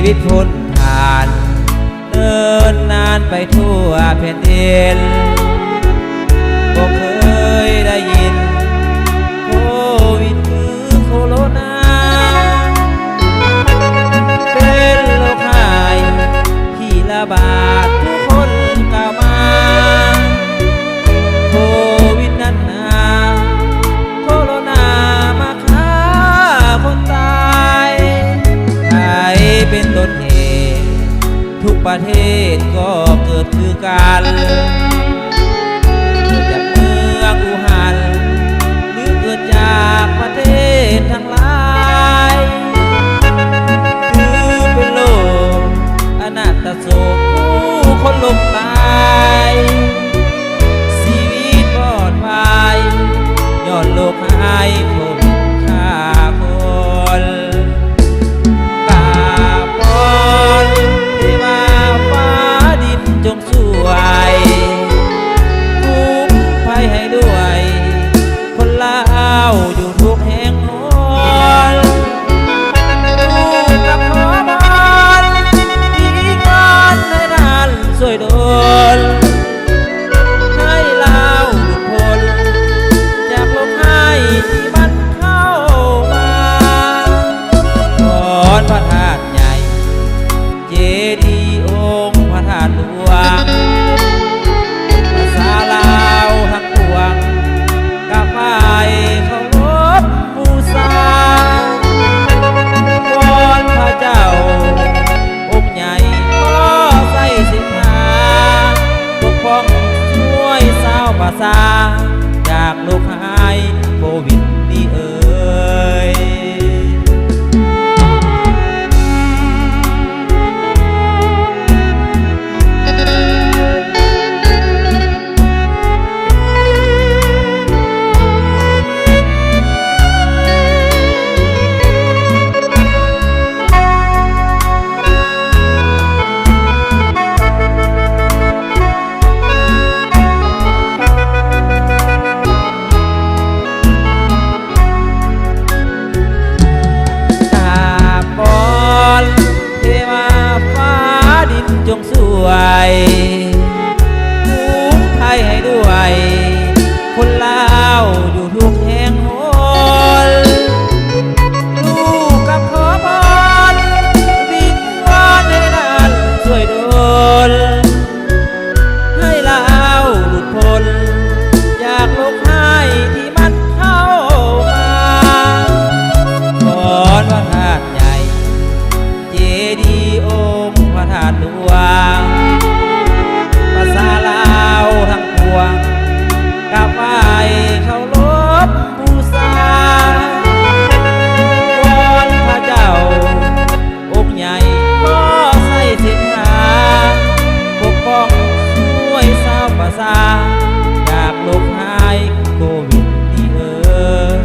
วิตพ้นผ่านเดินนานไปทั่วแผ่นดินก็เคยได้ยินโควิดคือโคโรนาเป็นโรคหายที่ระบาดทุกคนกล่าวมาโควิดนั้นนาโคโรนามาฆ่าคนตายไทยเป็นต้นเหตุทุกประเทศก็เกิดคือกันเกิดจากเมืองอู่ฮั่นหรือเกิดจากประเทศทั้งหลายถือเป็นโลกอนาถโศกผู้คนล้มตายชีวิตปลอดภัยย้อนโลกหายโควิดฆ่าคนกราบพรเทวาฟ้าดินจงช่วยคุ้มภัยให้ด้วยคนลาวอยู่ทุกแห่งหนลูกกับขอบานที่งานให้ท่านช่วยดลให้ลาวหลุดพ้นจากโรคภัยที่มันเข้ามาก่อนพระธาตุใหญ่เจดีย์องค์พระธาตุหลวงภาษาลาวทั้งปวงกราบไหว้เคารพบูชาวอนพระเจ้าองค์ใหญ่ก็ใส่สิทธาปกป้องช่วยชาวภาษาจากโรคภัยโควิดนี้เอ่ยจงสวยคุ้มภัยให้ด้วยคนลาวอยู่ทุกแห่งหนลูกกับขอบานวิงวอนให้ท่านช่วยดลให้ลาวหลุดพ้นจากโรคภัยที่มันเข้ามาก่อนพระธาตุใหญ่เจดีย์องค์พระธาตุหลวงภาษาลาวทั้งปวงกราบไหว้เคารพบูชาวอนพระเจ้าองค์ใหญ่ก็ใส่สิทธาปกป้องช่วยชาวภาษาจากโรคภัยโควิดนี้เอ่ย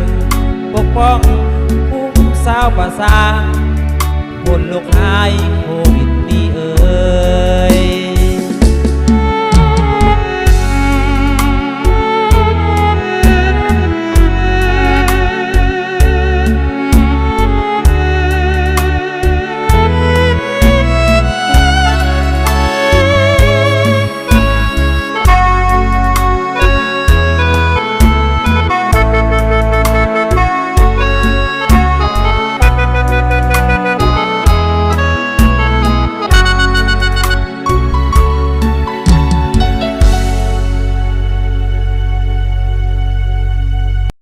ปกป้องคุ้มชาวภาษาพ้นโรคภัยโค